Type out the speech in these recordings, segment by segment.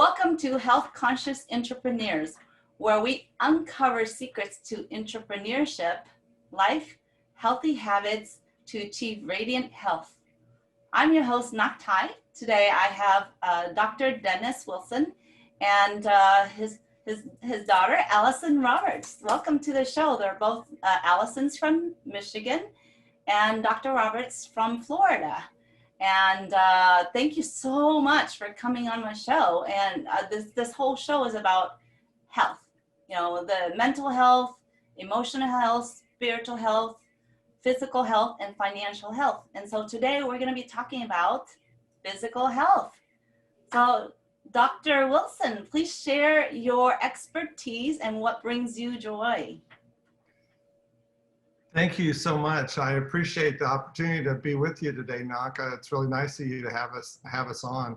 Welcome to Health Conscious Entrepreneurs, where we uncover secrets to entrepreneurship, life, healthy habits to achieve radiant health. I'm your host, Ngoc Tai. Today I have Dr. Denis Wilson and his daughter, Allison Roberts. Welcome to the show. They're both, Allison's from Michigan and Dr. Roberts from Florida. And thank you so much for coming on my show. And this whole show is about health, you know, the mental health, emotional health, spiritual health, physical health, and financial health. And so today we're going to be talking about physical health. So Dr. Wilson, please share your expertise and what brings you joy. Thank you so much. I appreciate the opportunity to be with you today, Ngoc. It's really nice of you to have us on.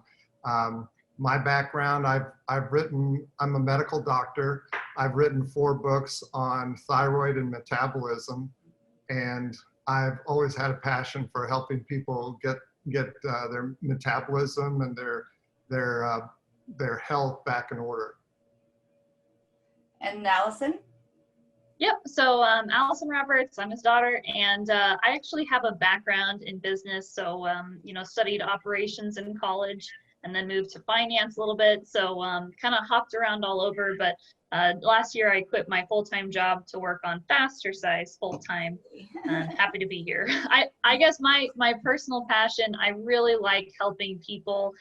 My background, I'm a medical doctor. I've written 4 books on thyroid and metabolism, and I've always had a passion for helping people get their metabolism and their health back in order. And Allison? Yep. So Allison Roberts, I'm his daughter, and I actually have a background in business. So, studied operations in college and then moved to finance a little bit. So kind of hopped around all over. But last year I quit my full-time job to work on Fastercise full-time. Happy to be here. I guess my personal passion, I really like helping people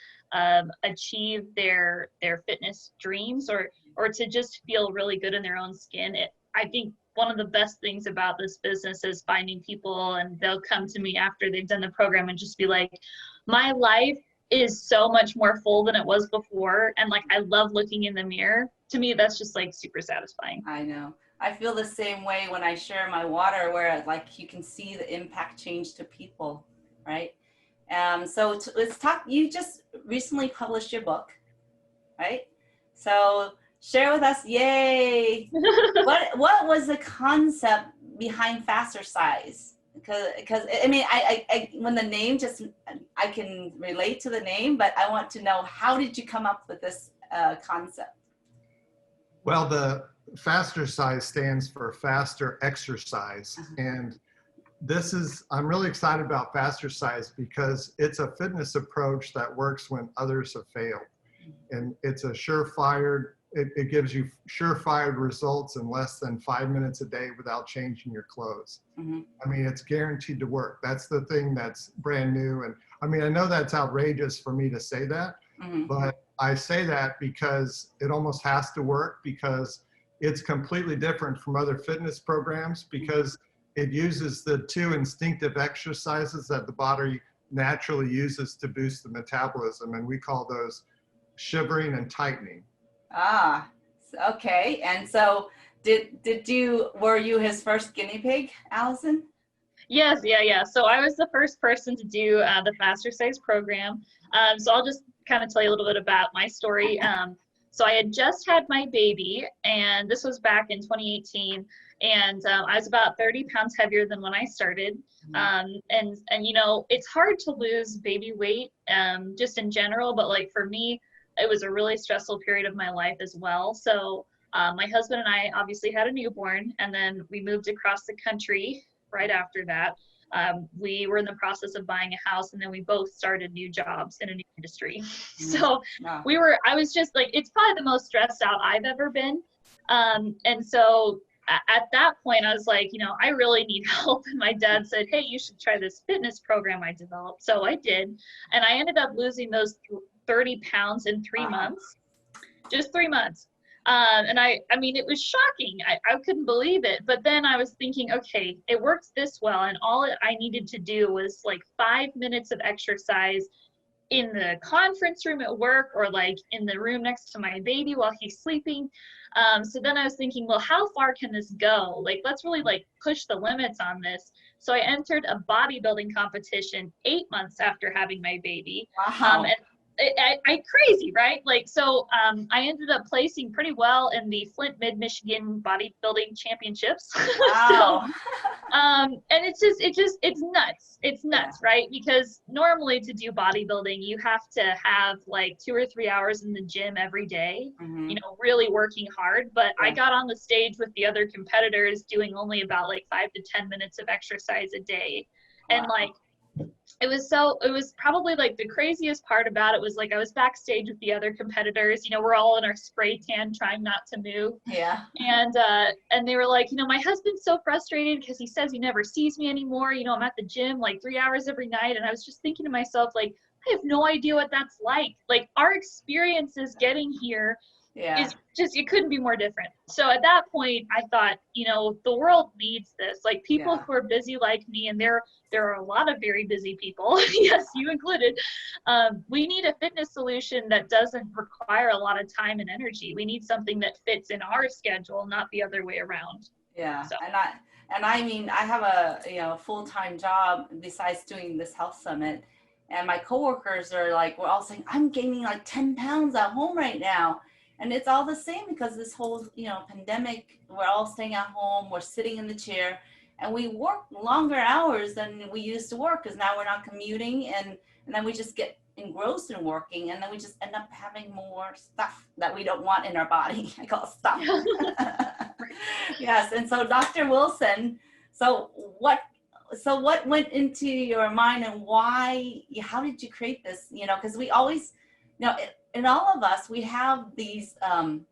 achieve their fitness dreams or to just feel really good in their own skin. I think one of the best things about this business is finding people, and they'll come to me after they've done the program and just be like, my life is so much more full than it was before. And like, I love looking in the mirror. To me, that's just like super satisfying. I know. I feel the same way when I share my water, where like you can see the impact change to people, right? So let's talk, you just recently published your book, right? So share with us, yay! What was the concept behind Fastercise? Because I mean, I when the name I can relate to the name, but I want to know, how did you come up with this concept? Well, the Fastercise stands for faster exercise, and I'm really excited about Fastercise because it's a fitness approach that works when others have failed, and it's a surefire. It gives you surefire results in less than 5 minutes a day without changing your clothes. I mean, it's guaranteed to work. That's the thing that's brand new. And I mean, I know that's outrageous for me to say that, but I say that because it almost has to work, because it's completely different from other fitness programs, because it uses the 2 instinctive exercises that the body naturally uses to boost the metabolism. And we call those shivering and tightening. Ah, okay. And so were you his first guinea pig, Allison? Yes, yeah. So I was the first person to do the Fastercise program. So I'll just kind of tell you a little bit about my story. So I had just had my baby, and this was back in 2018. And I was about 30 pounds heavier than when I started. And you know, it's hard to lose baby weight just in general, but like for me, it was a really stressful period of my life as well. So my husband and I obviously had a newborn, and then we moved across the country right after that. We were in the process of buying a house, and then we both started new jobs in a new industry. So I was just like, it's probably the most stressed out I've ever been. And so at that point, I was like, you know, I really need help. And my dad said, hey, you should try this fitness program I developed. So I did. And I ended up losing those 30 pounds in 3 months, just 3 months. And I mean, it was shocking. I couldn't believe it. But then I was thinking, okay, it works this well. And all I needed to do was like 5 minutes of exercise in the conference room at work, or like in the room next to my baby while he's sleeping. So then I was thinking, well, how far can this go? Like, let's really like push the limits on this. So I entered a bodybuilding competition 8 months after having my baby. Wow. I crazy, right? Like, so I ended up placing pretty well in the Flint Mid-Michigan Bodybuilding Championships. So, Wow. and it's nuts. It's nuts, Yeah. right? Because normally to do bodybuilding, you have to have like 2 or 3 hours in the gym every day, Hmm. really working hard. But I Yeah. got on the stage with the other competitors doing only about like 5 to 10 minutes of exercise a day. And Wow. like, it was probably like the craziest part about it was like I was backstage with the other competitors, we're all in our spray tan trying not to move. Yeah. And they were like, my husband's so frustrated because he says he never sees me anymore. I'm at the gym like 3 hours every night. And I was just thinking to myself, like, I have no idea what that's like. Like, our experiences getting here Yeah. is just, it couldn't be more different. So at that point, I thought, the world needs this. Like, people Yeah. who are busy like me, and there are a lot of very busy people, yes, you included. We need a fitness solution that doesn't require a lot of time and energy. We need something that fits in our schedule, not the other way around. Yeah. So. And I mean, I have a full-time job besides doing this health summit, and my coworkers are like, we're all saying, I'm gaining like 10 pounds at home right now. And it's all the same because this whole, pandemic, we're all staying at home, we're sitting in the chair, and we work longer hours than we used to work because now we're not commuting, and then we just get engrossed in working, and then we just end up having more stuff that we don't want in our body. I call it stuff. Yes. And so Dr. Wilson, so what went into your mind, and how did you create this? Because we always, in all of us, we have these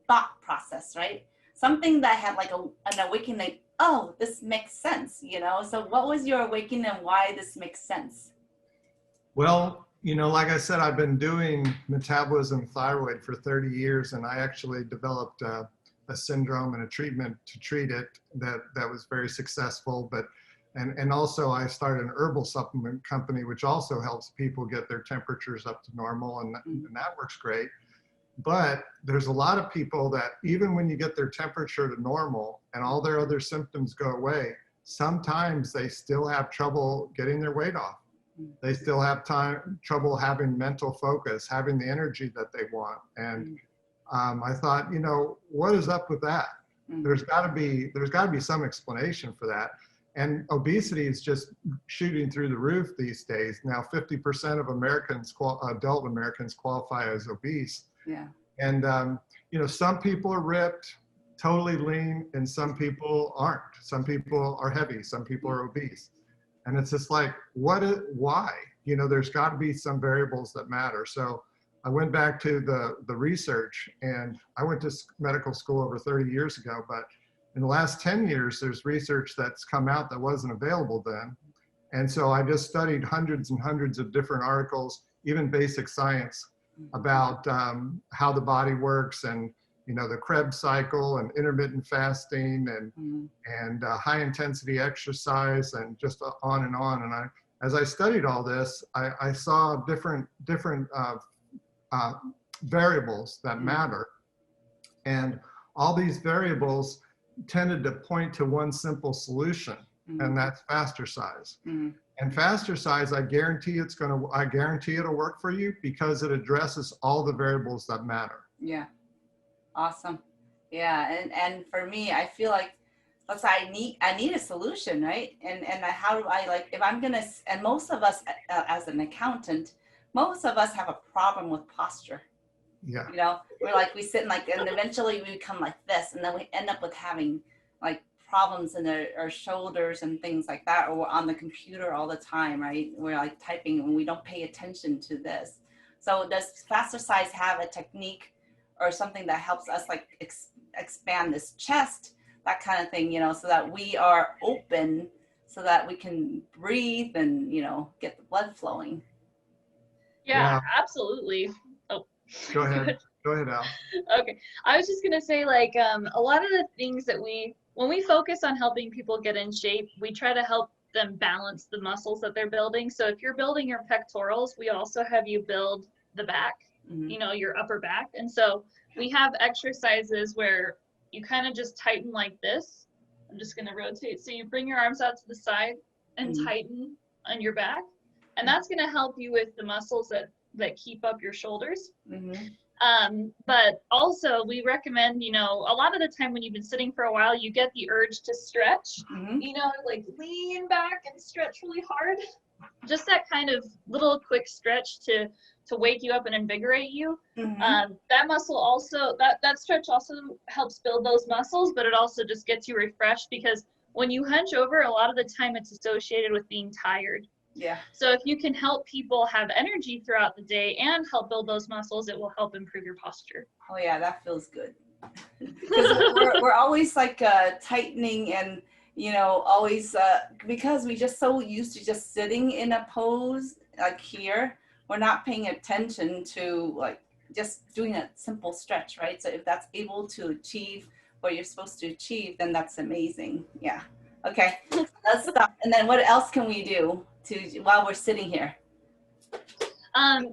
thought process, right? Something that had like an awakening, like, oh, this makes sense, So what was your awakening and why this makes sense? Well, like I said, I've been doing metabolism thyroid for 30 years, and I actually developed a syndrome and a treatment to treat it that was very successful. And also I started an herbal supplement company, which also helps people get their temperatures up to normal, and that works great. But there's a lot of people that even when you get their temperature to normal and all their other symptoms go away, sometimes they still have trouble getting their weight off. They still have trouble having mental focus, having the energy that they want. And I thought, what is up with that? There's got to be some explanation for that. And obesity is just shooting through the roof these days. Now, 50% of adult Americans qualify as obese. Yeah. And some people are ripped, totally lean, and some people aren't. Some people are heavy, some people are obese. And it's just like, why? There's got to be some variables that matter. So I went back to the research, and I went to medical school over 30 years ago, but in the last 10 years, there's research that's come out that wasn't available then. And so I just studied hundreds and hundreds of different articles, even basic science, about how the body works, and the Krebs cycle, and intermittent fasting, and high intensity exercise, and just on and on. And as I studied all this, I saw different variables that matter, and all these variables tended to point to one simple solution, and that's faster size. And faster size, I guarantee it'll work for you because it addresses all the variables that matter. Yeah. Awesome. Yeah. And for me, I feel like I need a solution, right? And how do I, if I'm gonna, and most of us as an accountant, most of us have a problem with posture. Yeah. We're like, we sit and eventually we become like this, and then we end up with having like problems in our shoulders and things like that, or we're on the computer all the time, right? We're like typing and we don't pay attention to this. So does faster size have a technique or something that helps us like expand this chest, that kind of thing, so that we are open, so that we can breathe and, get the blood flowing? Yeah. Absolutely. Oh, Go ahead. Go ahead, Al. Okay. I was just going to say, like, a lot of the things that when we focus on helping people get in shape, we try to help them balance the muscles that they're building. So if you're building your pectorals, we also have you build the back, your upper back. And so we have exercises where you kind of just tighten like this. I'm just going to rotate. So you bring your arms out to the side and tighten on your back. And that's going to help you with the muscles that that keep up your shoulders. Mm-hmm. But also we recommend, you know, a lot of the time when you've been sitting for a while, you get the urge to stretch, Mm-hmm. you know, like lean back and stretch really hard. Just that kind of little quick stretch to wake you up and invigorate you. Mm-hmm. That muscle also, that stretch also helps build those muscles, but it also just gets you refreshed, because when you hunch over, a lot of the time it's associated with being tired. Yeah. So if you can help people have energy throughout the day and help build those muscles, it will help improve your posture. Oh yeah, that feels good. Because we're always like tightening and, you know, always because we just so used to just sitting in a pose like here, we're not paying attention to like just doing a simple stretch, right? So if that's able to achieve what you're supposed to achieve, then that's amazing. Yeah. Okay, let's stop. And then what else can we do while we're sitting here?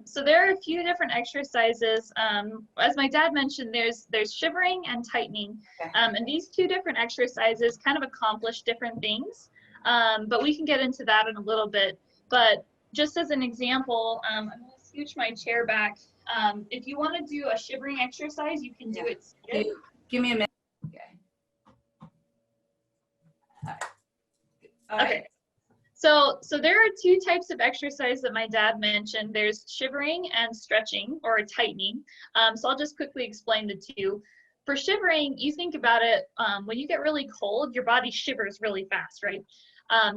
So there are a few different exercises. As my dad mentioned, there's shivering and tightening. Okay. And these two different exercises kind of accomplish different things. But we can get into that in a little bit. But just as an example, I'm going to scooch my chair back. If you want to do a shivering exercise, you can do it seated. Give me a minute. Okay. All right. Okay. So there are two types of exercise that my dad mentioned. There's shivering and stretching, or tightening. So I'll just quickly explain the two. For shivering, you think about it, when you get really cold, your body shivers really fast, right?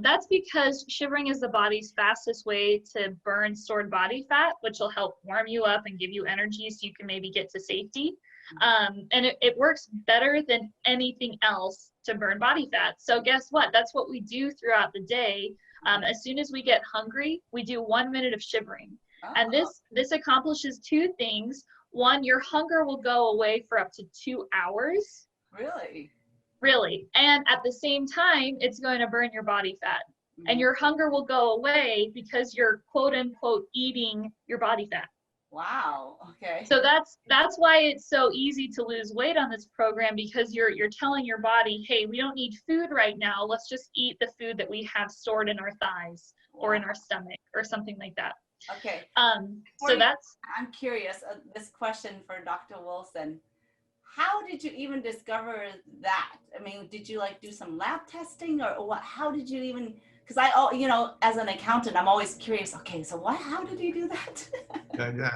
That's because shivering is the body's fastest way to burn stored body fat, which will help warm you up and give you energy so you can maybe get to safety. And it works better than anything else to burn body fat. So guess what? That's what we do throughout the day. As soon as we get hungry, we do 1 minute of shivering. And this accomplishes two things. One, your hunger will go away for up to 2 hours. Really? Really. And at the same time, it's going to burn your body fat. And your hunger will go away because you're quote unquote eating your body fat. Wow. Okay. So that's why it's so easy to lose weight on this program, because you're telling your body, hey, we don't need food right now. Let's just eat the food that we have stored in our thighs or in our stomach or something like that. Okay. So that's. I'm curious. This question for Dr. Wilson. How did you even discover that? I mean, did you like do some lab testing or what? How did you even? Because you know, as an accountant, I'm always curious. Okay, so how did you do that? Yeah.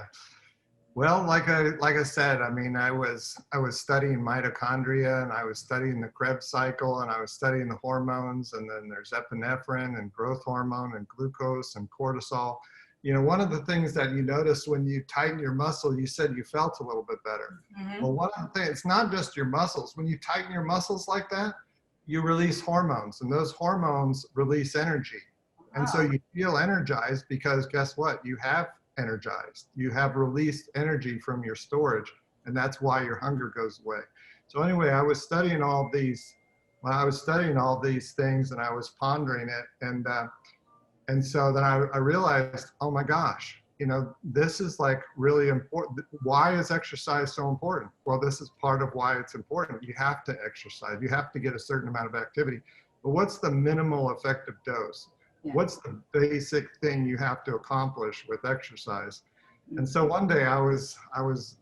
Well, like I said, I mean, I was studying mitochondria, and I was studying the Krebs cycle, and I was studying the hormones, and then there's epinephrine and growth hormone and glucose and cortisol. You know, one of the things that you notice when you tighten your muscle, you said you felt a little bit better. Mm-hmm. Well, one of the things, it's not just your muscles. When you tighten your muscles like that, you release hormones, and those hormones release energy. And so you feel energized because guess what? You have energized. You have released energy from your storage, and that's why your hunger goes away. So anyway, I was studying all these things, and I was pondering it, and so then I realized, oh my gosh, you know, this is like really important. Why is exercise so important? Well, this is part of why it's important. You have to exercise. You have to get a certain amount of activity. But what's the minimal effective dose? Yeah. What's the basic thing you have to accomplish with exercise? And so one day I was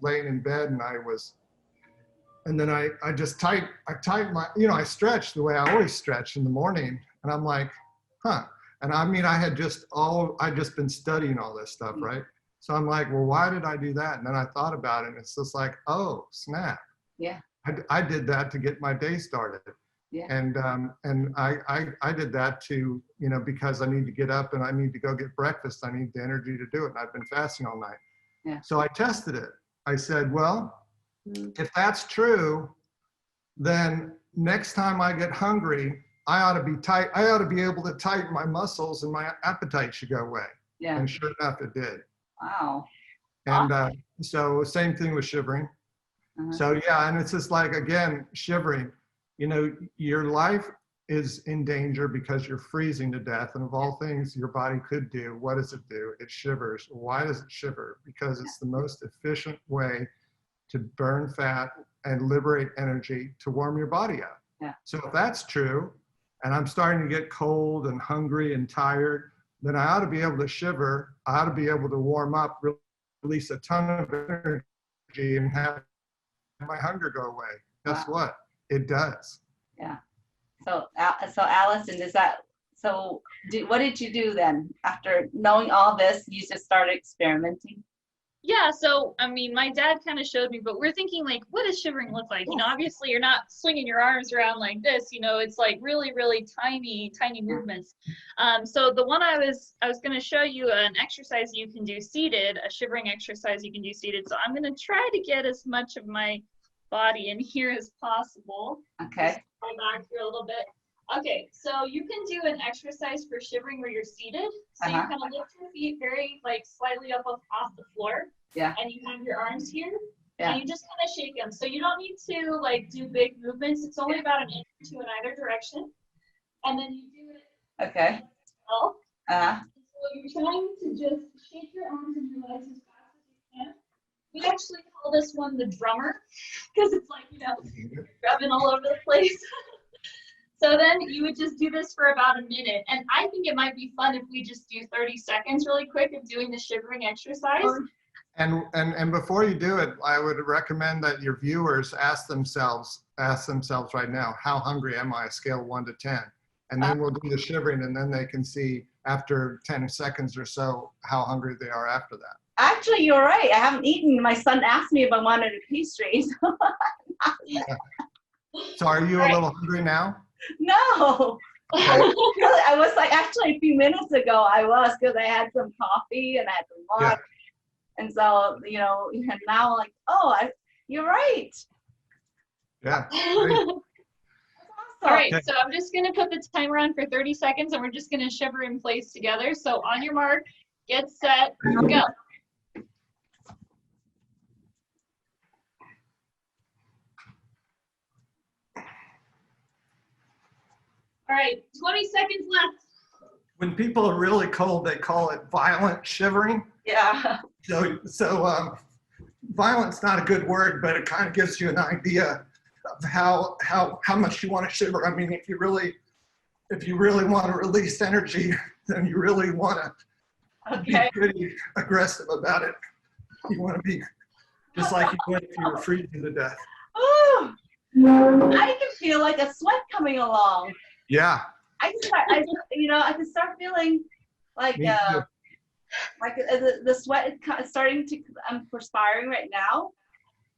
laying in bed, and then I just tightened my, you know, I stretched the way I always stretch in the morning, and I'm like, huh. And I mean, I'd just been studying all this stuff, right? So I'm like, well, why did I do that? And then I thought about it, and it's just like, oh, snap. Yeah. I did that to get my day started. Yeah. And I did that to, you know, because I need to get up and I need to go get breakfast. I need the energy to do it. And I've been fasting all night. Yeah. So I tested it. I said, well, if that's true, then next time I get hungry, I ought to be tight. I ought to be able to tighten my muscles, and my appetite should go away. Yeah. And sure enough, it did. Wow. And so same thing with shivering. So yeah, and it's just like, again, shivering, you know, your life is in danger because you're freezing to death. And of all things your body could do, what does it do? It shivers. Why does it shiver? Because it's the most efficient way to burn fat and liberate energy to warm your body up. Yeah. So if that's true, and I'm starting to get cold and hungry and tired, then I ought to be able to shiver. I ought to be able to warm up really release a ton of energy and have my hunger go away. Guess what? It does. Yeah. So Allison, what did you do then after knowing all this? You just started experimenting? Yeah, so I mean, my dad kind of showed me, but we're thinking like, what does shivering look like? You know, obviously you're not swinging your arms around like this, you know, it's like really, really tiny movements. So the one I was going to show you an exercise you can do seated, a shivering exercise you can do seated. So I'm going to try to get as much of my body in here as possible. Okay. Just pull back here a little bit. Okay, so you can do an exercise for shivering where you're seated. So you kind of lift your feet very like slightly up off the floor. Yeah. And you have your arms here. Yeah. And you just kind of shake them. So you don't need to like do big movements. It's only about an inch or two in either direction. And then you do it. Okay. Well. So you're trying to just shake your arms and your legs as fast as you can. We actually call this one the drummer because it's like, you know, rubbing all over the place. So then you would just do this for about a minute. And I think it might be fun if we just do 30 seconds really quick of doing the shivering exercise. And before you do it, I would recommend that your viewers ask themselves right now, how hungry am I, scale 1 to 10? And then we'll do the shivering, and then they can see after 10 seconds or so how hungry they are after that. Actually, you're right. I haven't eaten. My son asked me if I wanted a pastry. So are you a little hungry now? No. I was like, actually a few minutes ago I was, because I had some coffee and I had some water. Yeah. And so, you know, and now I'm like, you're right. Yeah. Awesome. All right, so I'm just going to put the timer on for 30 seconds and we're just going to shiver in place together. So on your mark, get set, go. All right, 20 seconds left. When people are really cold, they call it violent shivering. Yeah. So violent's not a good word, but it kind of gives you an idea of how much you want to shiver. I mean, if you really want to release energy, then you really want to be pretty aggressive about it. You want to be just like you would if you were freezing to death. Oh, I can feel like a sweat coming along. Yeah. I can start feeling like the sweat is starting to. I'm perspiring right now,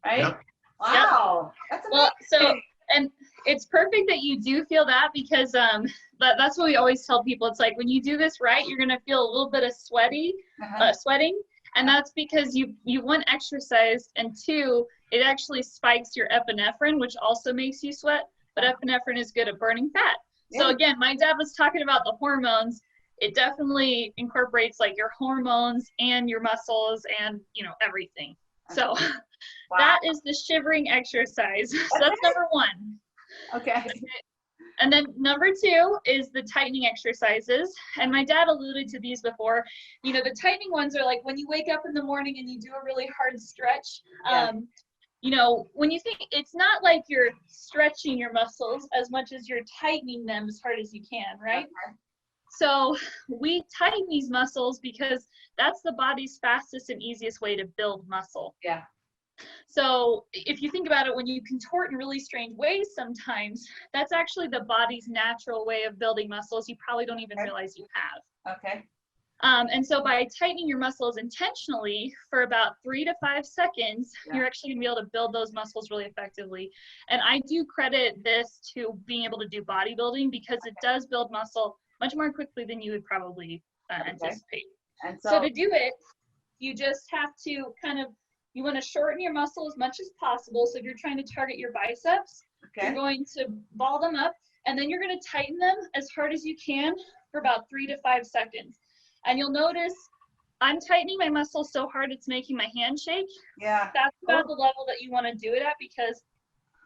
right? Yep. Wow, that's amazing. Well, and it's perfect that you do feel that, because that's what we always tell people. It's like when you do this right, you're gonna feel a little bit of sweating, and that's because you one, exercise, and two, it actually spikes your epinephrine, which also makes you sweat. But epinephrine is good at burning fat. So again, my dad was talking about the hormones. It definitely incorporates like your hormones and your muscles and, you know, everything. So that is the shivering exercise. So that's number one. Okay. And then number two is the tightening exercises. And my dad alluded to these before. You know, the tightening ones are like when you wake up in the morning and you do a really hard stretch. You know, when you think, it's not like you're stretching your muscles as much as you're tightening them as hard as you can, right? Okay. So we tighten these muscles because that's the body's fastest and easiest way to build muscle. Yeah. So if you think about it, when you contort in really strange ways sometimes, that's actually the body's natural way of building muscles you probably don't even realize you have. Okay. And so by tightening your muscles intentionally for about 3 to 5 seconds, you're actually gonna be able to build those muscles really effectively. And I do credit this to being able to do bodybuilding, because it does build muscle much more quickly than you would probably anticipate. And so to do it, you just have to you wanna shorten your muscle as much as possible. So if you're trying to target your biceps, you're going to ball them up, and then you're gonna tighten them as hard as you can for about 3 to 5 seconds. And you'll notice I'm tightening my muscles so hard it's making my hand shake. Yeah. That's about the level that you want to do it at, because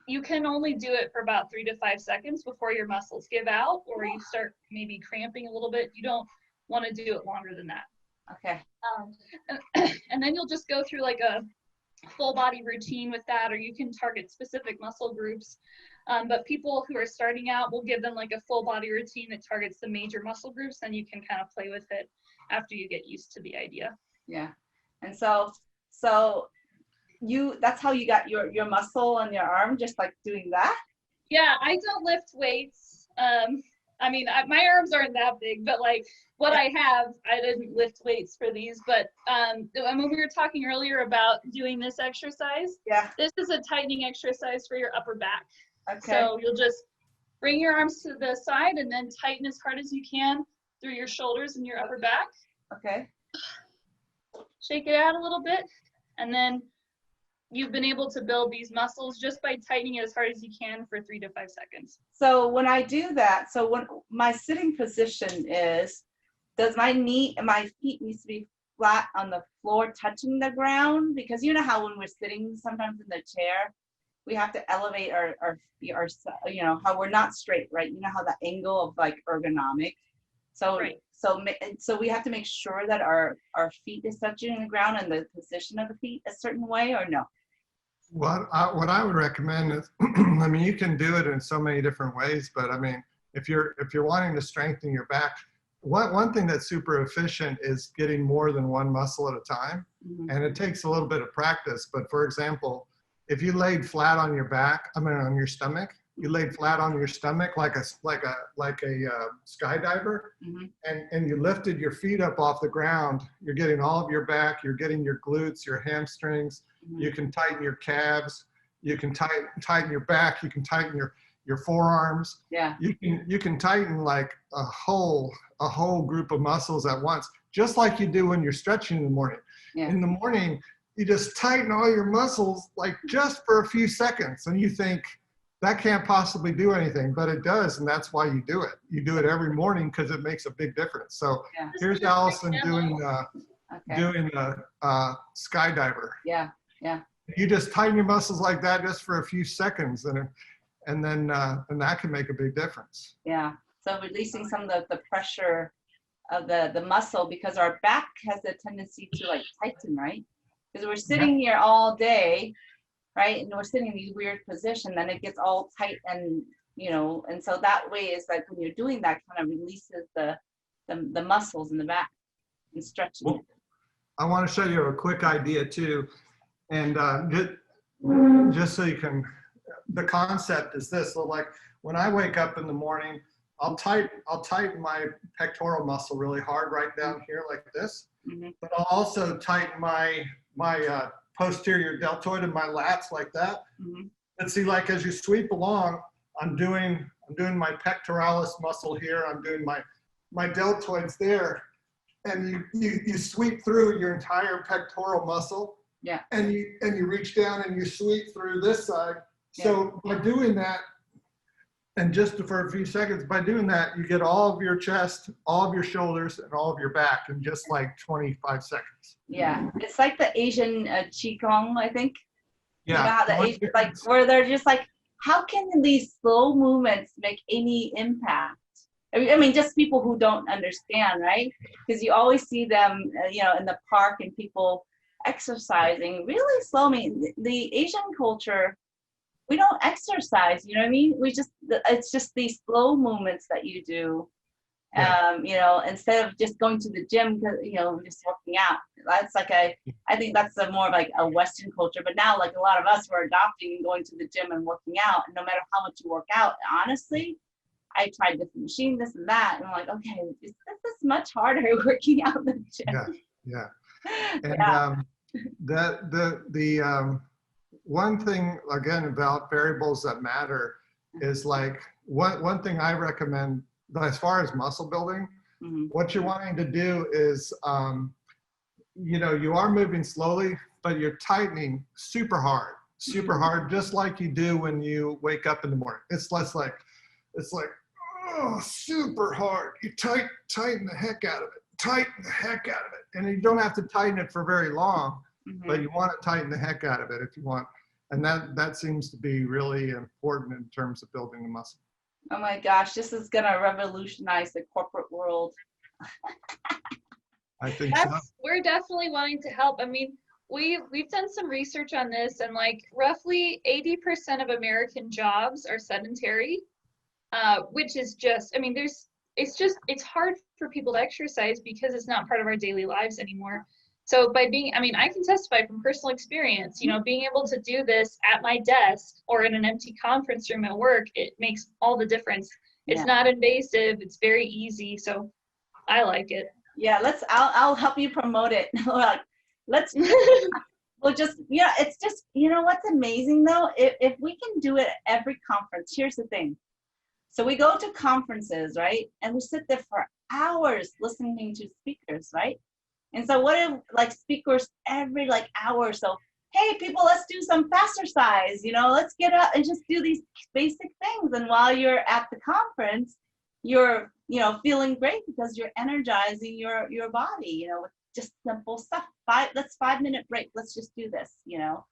you can only do it for about 3 to 5 seconds before your muscles give out or you start maybe cramping a little bit. You don't want to do it longer than that. Okay. And then you'll just go through like a full body routine with that, or you can target specific muscle groups. But people who are starting out, we'll give them like a full body routine that targets the major muscle groups, and you can kind of play with it after you get used to the idea. Yeah. And so So that's how you got your muscle on your arm, just like doing that? Yeah, I don't lift weights. I mean, my arms aren't that big, but like what I have, I didn't lift weights for these. But when we were talking earlier about doing this exercise, Yeah. this is a tightening exercise for your upper back. Okay. So you'll just bring your arms to the side and then tighten as hard as you can through your shoulders and your upper back. Okay. Shake it out a little bit, and then you've been able to build these muscles just by tightening it as hard as you can for 3 to 5 seconds. So when I do that, so when my sitting position is, does my feet needs to be flat on the floor touching the ground? Because you know how when we're sitting sometimes in the chair, we have to elevate our you know, how we're not straight, right? You know how the angle of like ergonomic. So right. So we have to make sure that our feet is touching the ground and the position of the feet a certain way, or no? What I would recommend is, I mean, you can do it in so many different ways, but I mean, if you're wanting to strengthen your back, one thing that's super efficient is getting more than one muscle at a time, and it takes a little bit of practice. But for example, if you laid flat on your back, on your stomach, you laid flat on your stomach like a skydiver, and you lifted your feet up off the ground, you're getting all of your back, you're getting your glutes, your hamstrings, you can tighten your calves, you can tighten your back, you can tighten your forearms. Yeah. You can tighten like a whole group of muscles at once, just like you do when you're stretching in the morning. Yeah. In the morning, you just tighten all your muscles like just for a few seconds, and you think that can't possibly do anything, but it does, and that's why you do it. You do it every morning because it makes a big difference. So yeah. Here's Allison doing skydiver. Yeah, yeah. You just tighten your muscles like that just for a few seconds, and then that can make a big difference. Yeah. So releasing some of the pressure of the muscle, because our back has a tendency to like tighten, right? Because we're sitting here all day, right? And we're sitting in these weird positions, then it gets all tight, and you know, and so that way is like when you're doing that, kind of releases the muscles in the back and stretching. Well, I want to show you a quick idea too, and just so you can, the concept is this. So like when I wake up in the morning, I'll tighten my pectoral muscle really hard right down here like this, but I'll also tighten my posterior deltoid and my lats like that. And see, like as you sweep along, I'm doing my pectoralis muscle here. I'm doing my deltoids there, and you sweep through your entire pectoral muscle. Yeah. And you reach down and you sweep through this side. Yeah. So by doing that, and just for a few seconds, by doing that, you get all of your chest, all of your shoulders, and all of your back in just like 25 seconds. Yeah, it's like the Asian Qigong, I think. Yeah. You know how the Asian, like, where they're just like, how can these slow movements make any impact? I mean, just people who don't understand, right? Because you always see them, you know, in the park and people exercising really slow. I mean, the Asian culture, we don't exercise, you know what I mean? It's just these slow movements that you do, you know, instead of just going to the gym, you know, just working out. That's like I think that's more of like a Western culture, but now like a lot of us were adopting and going to the gym and working out, and no matter how much you work out, honestly, I tried this machine, this and that, and I'm like, okay, this is much harder working out in the gym. Yeah. And the one thing again about variables that matter is like one thing I recommend as far as muscle building. What you're wanting to do is, you know, you are moving slowly, but you're tightening super hard, just like you do when you wake up in the morning. It's like, oh, super hard. You tighten the heck out of it, and you don't have to tighten it for very long, but you want to tighten the heck out of it if you want. And that seems to be really important in terms of building the muscle. Oh my gosh, this is gonna revolutionize the corporate world. I think so. We're definitely wanting to help. I mean, we've done some research on this, and like roughly 80% of American jobs are sedentary, which is just, I mean, it's hard for people to exercise because it's not part of our daily lives anymore. So by being, I mean, I can testify from personal experience, you know, being able to do this at my desk or in an empty conference room at work, it makes all the difference. It's not invasive, it's very easy, so I like it. Yeah, I'll help you promote it. Like, let's, we'll just, yeah, it's just, you know what's amazing though? If we can do it at every conference, here's the thing. So we go to conferences, right? And we sit there for hours listening to speakers, right? And so what if like speakers every like hour or so, hey people, let's do some fastercise, you know, let's get up and just do these basic things. And while you're at the conference, you're, you know, feeling great because you're energizing your body, you know, with just simple stuff. Let's 5-minute break. Let's just do this, you know.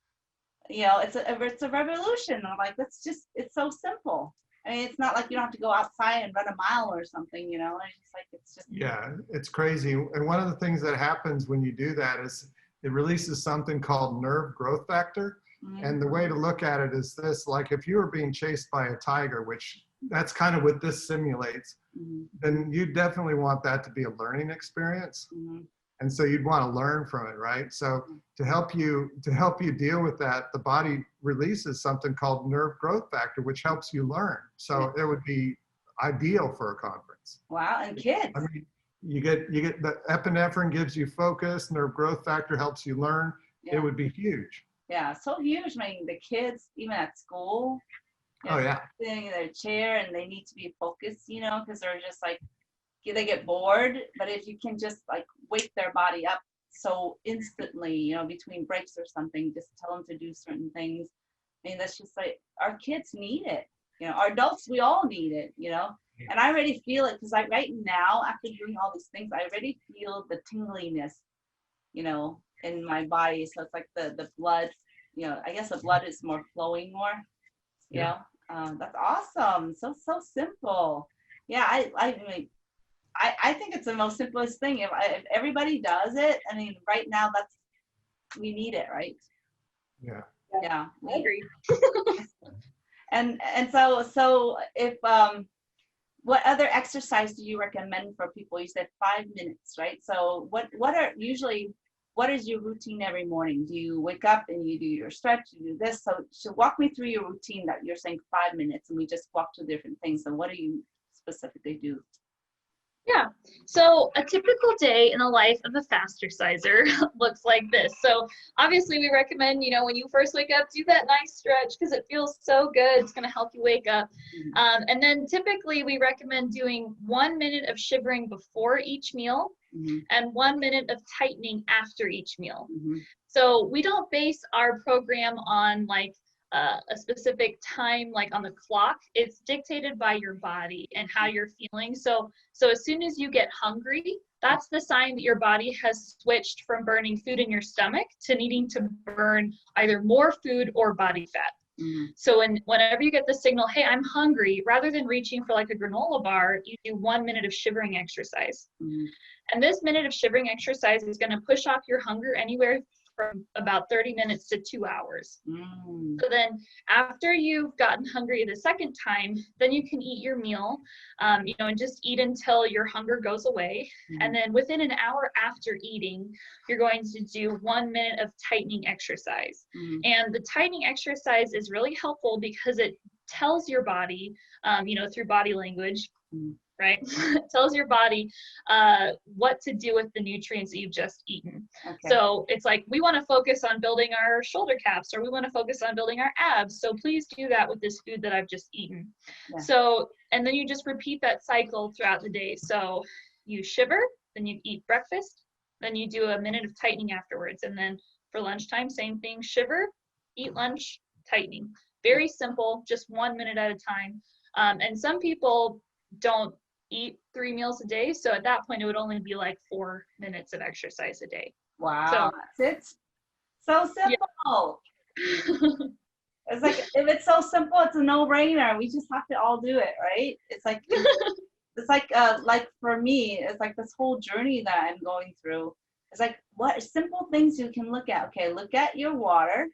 It's a revolution. I'm like, it's so simple. I mean, it's not like you don't have to go outside and run a mile or something, you know. It's just. Yeah, it's crazy. And one of the things that happens when you do that is it releases something called nerve growth factor. Mm-hmm. And the way to look at it is this: like if you were being chased by a tiger, which that's kind of what this simulates, mm-hmm. then you definitely want that to be a learning experience. Mm-hmm. And so you'd want to learn from it, right? So to help you deal with that, the body releases something called nerve growth factor, which helps you learn. So it would be ideal for a conference. Wow, and kids. I mean, you get the epinephrine gives you focus, nerve growth factor helps you learn. Yeah. It would be huge. Yeah, so huge. I mean, the kids, even at school, sitting in their chair and they need to be focused, you know, because they're just like, they get bored. But if you can just like wake their body up so instantly, you know, between breaks or something, just tell them to do certain things. I mean, that's just like, our kids need it, you know, our adults, we all need it, you know. Yeah. And I already feel it because right now, after doing all these things, I already feel the tingliness, you know, in my body. So it's like the blood, you know, I guess the blood is more flowing more, you know. That's awesome. So simple. Yeah, I think it's the most simplest thing. If everybody does it, I mean, right now we need it, right? Yeah. Yeah, I agree. and so if what other exercise do you recommend for people? You said 5 minutes, right? So what is your routine every morning? Do you wake up and you do your stretch, you do this? So walk me through your routine that you're saying 5 minutes, and we just walk through different things. So what do you specifically do? Yeah, so a typical day in the life of a fasterciser looks like this. So obviously we recommend, you know, when you first wake up, do that nice stretch because it feels so good. It's going to help you wake up. Mm-hmm. And then typically we recommend doing 1 minute of shivering before each meal, mm-hmm. and 1 minute of tightening after each meal. Mm-hmm. So we don't base our program on like a specific time, like on the clock. It's dictated by your body and how you're feeling. So as soon as you get hungry, that's the sign that your body has switched from burning food in your stomach to needing to burn either more food or body fat. Mm-hmm. So whenever you get the signal, hey, I'm hungry, rather than reaching for like a granola bar, you do 1 minute of shivering exercise. Mm-hmm. And this minute of shivering exercise is going to push off your hunger anywhere from about 30 minutes to 2 hours. Mm. So then after you've gotten hungry the second time, then you can eat your meal, you know, and just eat until your hunger goes away. Mm. And then within an hour after eating, you're going to do 1 minute of tightening exercise. Mm. And the tightening exercise is really helpful because it tells your body, you know, through body language, right? It tells your body what to do with the nutrients that you've just eaten. Okay. So it's like, we want to focus on building our shoulder caps, or we want to focus on building our abs. So please do that with this food that I've just eaten. Yeah. So, and then you just repeat that cycle throughout the day. So you shiver, then you eat breakfast, then you do a minute of tightening afterwards. And then for lunchtime, same thing, shiver, eat lunch, tightening. Very simple, just 1 minute at a time. And some people don't eat 3 meals a day, so at that point it would only be like 4 minutes of exercise a day. Wow, it's so simple. Yeah. It's like, if it's so simple, it's a no-brainer. We just have to all do it, right? It's like it's like for me, it's like this whole journey that I'm going through. It's like, what simple things you can look at. Okay, look at your water.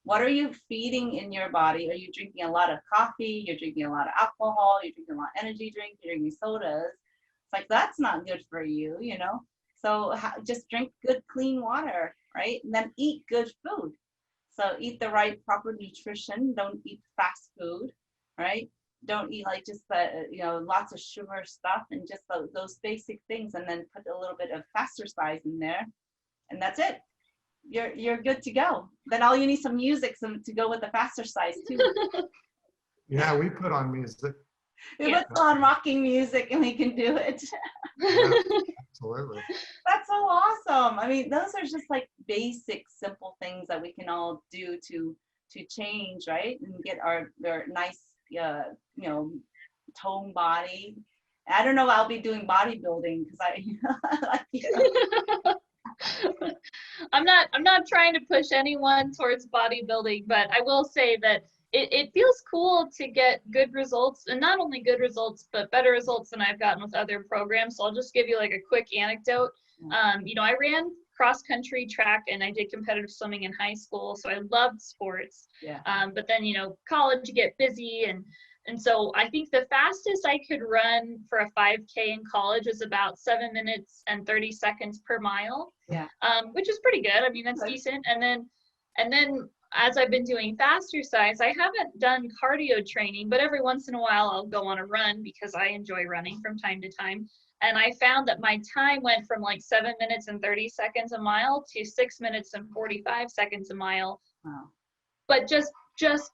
What are you feeding in your body? Are you drinking a lot of coffee? You're drinking a lot of alcohol. You're drinking a lot of energy drinks. You're drinking sodas. It's like, that's not good for you, you know? So just drink good, clean water, right? And then eat good food. So eat the right proper nutrition. Don't eat fast food, right? Don't eat like just the, lots of sugar stuff, and just those basic things. And then put a little bit of fastercise in there, and that's it. You're good to go. Then all you need some music to go with the fastercise too. Yeah, we put on music. We put on rocking music and we can do it. Yeah, absolutely. That's so awesome. I mean, those are just like basic, simple things that we can all do to change, right? And get our nice, tone body. I don't know. I'll be doing bodybuilding because I'm not trying to push anyone towards bodybuilding, but I will say that it feels cool to get good results, and not only good results, but better results than I've gotten with other programs. So I'll just give you like a quick anecdote. I ran cross country, track, and I did competitive swimming in high school. So I loved sports. Yeah. But then, college, you get busy. And so I think the fastest I could run for a 5K in college was about 7 minutes and 30 seconds per mile. Yeah. Which is pretty good. I mean, that's decent. And then as I've been doing fastercise, I haven't done cardio training, but every once in a while I'll go on a run because I enjoy running from time to time. And I found that my time went from like 7 minutes and 30 seconds a mile to 6 minutes and 45 seconds a mile. Wow. But just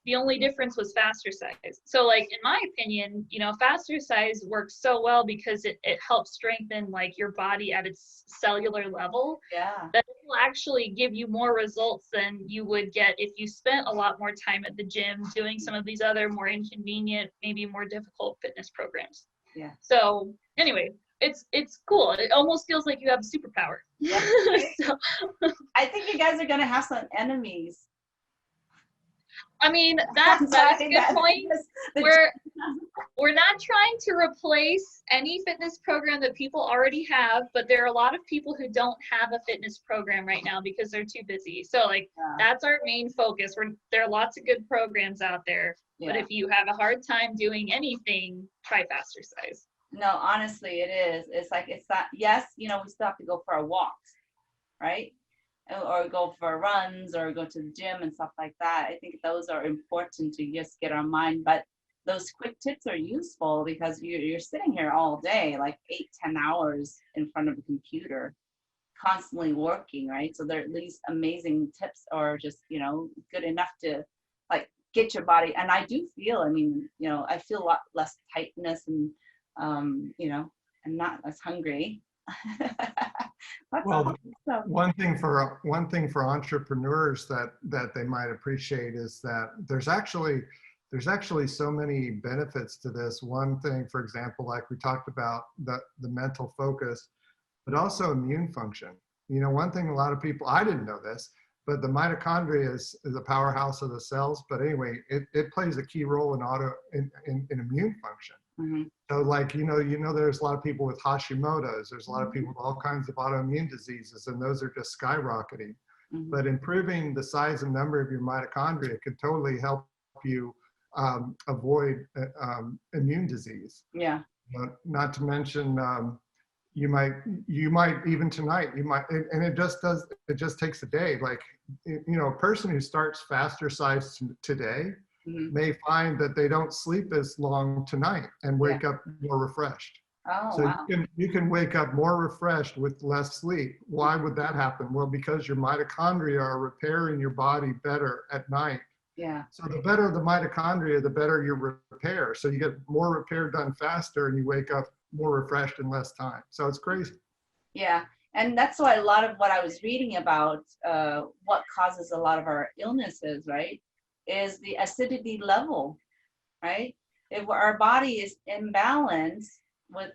the only difference was fastercise. So like, in my opinion, fastercise works so well because it helps strengthen like your body at its cellular level. Yeah. That it will actually give you more results than you would get if you spent a lot more time at the gym doing some of these other more inconvenient, maybe more difficult fitness programs. Yeah. So anyway, it's cool. It almost feels like you have a superpower. Yeah. So, I think you guys are gonna have some enemies. I mean, that's a good point. We're not trying to replace any fitness program that people already have, but there are a lot of people who don't have a fitness program right now because they're too busy. So that's our main focus. There are lots of good programs out there, but if you have a hard time doing anything, try fastercise. No, honestly, it is. It's not, yes, we still have to go for our walks, right? Or go for runs or go to the gym and stuff like that. I think those are important to just get our mind, but those quick tips are useful because you're sitting here all day, like 8-10 hours in front of a computer, constantly working, right? So there are these amazing tips are just, good enough to like get your body. And I do feel, I feel a lot less tightness and, and not as hungry. Well, one thing for entrepreneurs that they might appreciate is that there's actually so many benefits to this. One thing, for example, like we talked about the mental focus, but also immune function. One thing a lot of people, I didn't know this, but the mitochondria is a powerhouse of the cells. But anyway, it plays a key role in immune function. Mm-hmm. So like, there's a lot of people with Hashimoto's, there's a lot of people with all kinds of autoimmune diseases, and those are just skyrocketing. Mm-hmm. But improving the size and number of your mitochondria could totally help you avoid immune disees. Yeah. Not to mention, you might even tonight, and it just takes a day. Like, a person who starts fastercise today, mm-hmm. may find that they don't sleep as long tonight and wake up more refreshed. Oh, so wow. you can wake up more refreshed with less sleep. Why would that happen? Well, because your mitochondria are repairing your body better at night. Yeah. So the better the mitochondria, the better your repair. So you get more repair done faster and you wake up more refreshed in less time. So it's crazy. Yeah. And that's why a lot of what I was reading about what causes a lot of our illnesses, right, is the acidity level, right? If our body is imbalanced with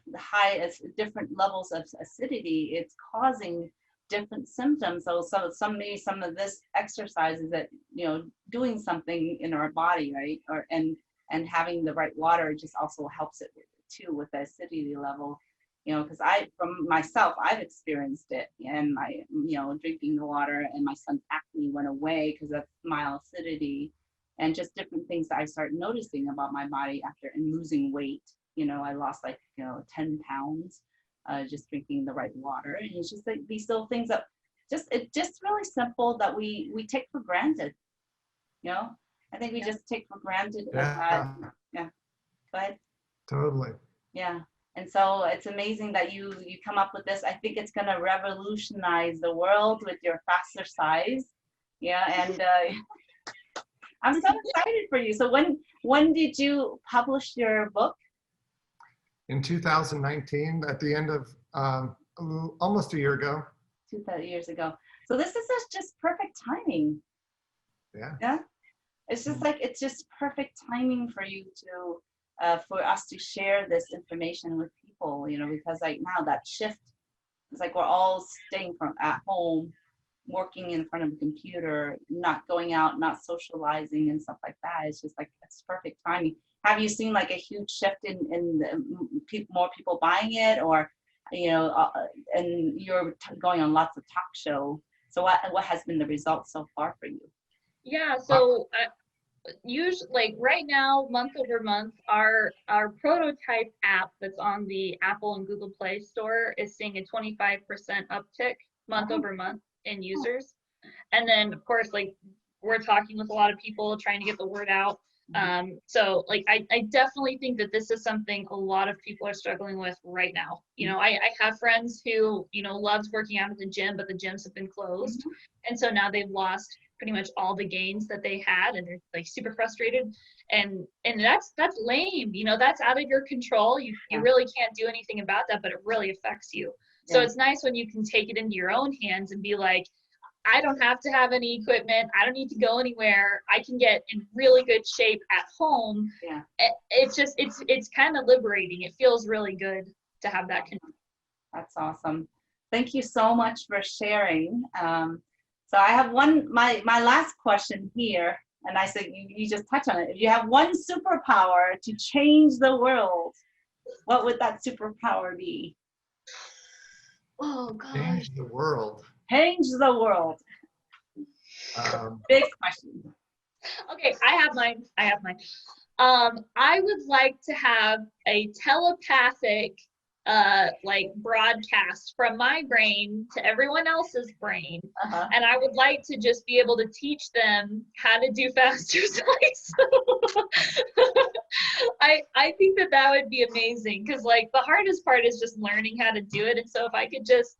different levels of acidity, it's causing different symptoms. So some of this exercise is that, doing something in our body, right? And having the right water just also helps it too with the acidity level. Because from myself, I've experienced it, and my, drinking the water, and my son's acne went away because of my acidity, and just different things that I started noticing about my body after and losing weight. I lost 10 pounds just drinking the right water. And it's just like these little things that it's just really simple that we take for granted. You know, I think we just take for granted that. Yeah. Go ahead. Totally. Yeah. And so it's amazing that you come up with this. I think it's going to revolutionize the world with your faster size. Yeah. And I'm so excited for you. So when did you publish your book? In 2019, at the end of almost a year ago. 2 years ago. So this is just perfect timing. Yeah. Yeah. It's just like, it's just perfect timing for you to, for us to share this information with people, you know, because like now that shift, it's like we're all staying at home, working in front of a computer, not going out, not socializing and stuff like that. It's just like, it's perfect timing. Have you seen like a huge shift in more people buying it, or, you know, and you're going on lots of talk show. So what has been the result so far for you? Yeah, so usually, like right now, month over month, our prototype app that's on the Apple and Google Play Store is seeing a 25% uptick month over month in users. And then, of course, like we're talking with a lot of people, trying to get the word out. So like I definitely think that this is something a lot of people are struggling with right now. You know, I have friends who, you know, loves working out at the gym, but the gyms have been closed. And so now they've lost pretty much all the gains that they had, and they're like super frustrated. And that's lame, you know, that's out of your control. You really can't do anything about that, but it really affects you. So it's nice when you can take it into your own hands and be like, I don't have to have any equipment. I don't need to go anywhere. I can get in really good shape at home. Yeah. It's just, it's kind of liberating. It feels really good to have that connection. That's awesome. Thank you so much for sharing. So I have my last question here, and I said you just touched on it. If you have one superpower to change the world, what would that superpower be? Oh, God. Change the world. Change the world. Big question. Okay, I have mine. I would like to have a telepathic like broadcast from my brain to everyone else's brain. And I would like to just be able to teach them how to do faster size. I think that would be amazing, because like the hardest part is just learning how to do it. And so if I could just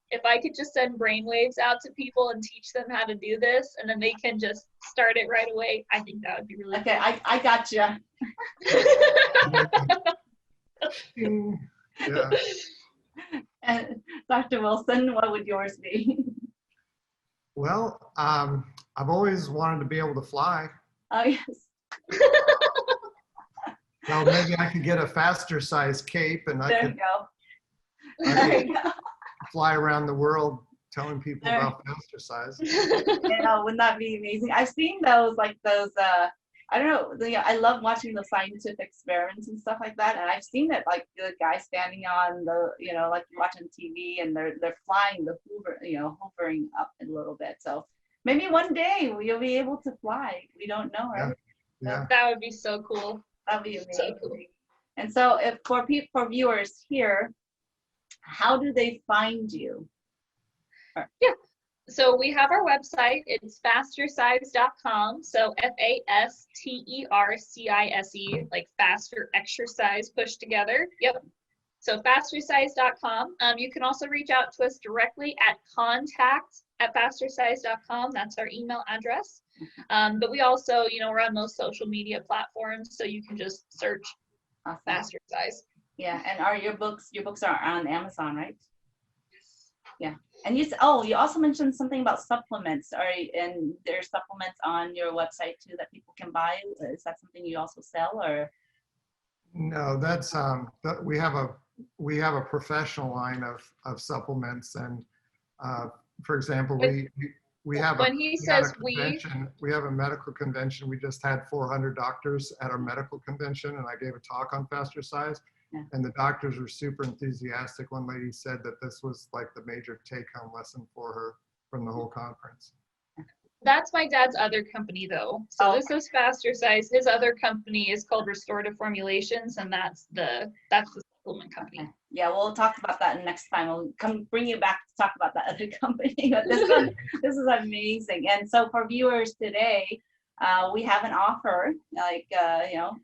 send brainwaves out to people and teach them how to do this, and then they can just start it right away, I think that would be really okay. cool. I got you. Yeah. And Dr. Wilson, what would yours be? Well, I've always wanted to be able to fly. Oh, yes. Well, maybe I could get a faster size cape, and I could fly around the world telling people about faster size. Yeah, wouldn't that be amazing? I've seen those, I don't know, I love watching the scientific experiments and stuff like that, and I've seen it, like the guy standing on the, you know, like watching TV, and they're flying the Hoover, you know, hovering up a little bit. So maybe one day you'll be able to fly. We don't know, right? Yeah. That would be so cool. That'd be amazing. So cool. And so, if for viewers here, how do they find you? Yeah. So we have our website. It's fastersize.com. So FASTERCISE, like faster exercise pushed together. Yep. So fastersize.com. You can also reach out to us directly at contact@fastersize.com. That's our email address. But we also, you know, we're on most social media platforms, so you can just search Faster Size. Yeah, and your books are on Amazon, right? Yeah. And you also mentioned something about supplements. And there's supplements on your website too that people can buy. Is that something you also sell, or? No, that's we have a professional line of supplements, and for example, we have when he says we have a medical convention. We just had 400 doctors at our medical convention, and I gave a talk on faster size. Yeah. And the doctors were super enthusiastic. One lady said that this was like the major take-home lesson for her from the whole conference. That's my dad's other company, though. So this is Faster Size. His other company is called Restorative Formulations, and that's the supplement company. Okay. Yeah, we'll talk about that next time. We'll come bring you back to talk about that other company. But this is amazing. And so for viewers today, we have an offer, like, you know.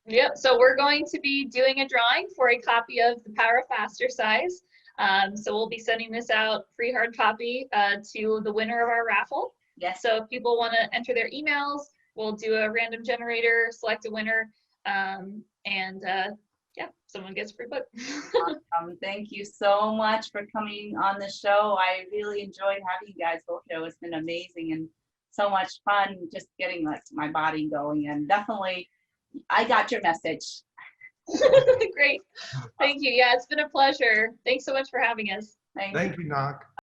Yep, so we're going to be doing a drawing for a copy of the Power of Faster Size. So we'll be sending this out, free hard copy, to the winner of our raffle. Yes. So if people want to enter their emails, we'll do a random generator, select a winner, yeah, someone gets a free book. Thank you so much for coming on the show. I really enjoyed having you guys both here. It's been amazing and so much fun just getting like my body going, and definitely I got your message. Great. Thank you. Yeah, it's been a pleasure. Thanks so much for having us. Thank you, Ngoc.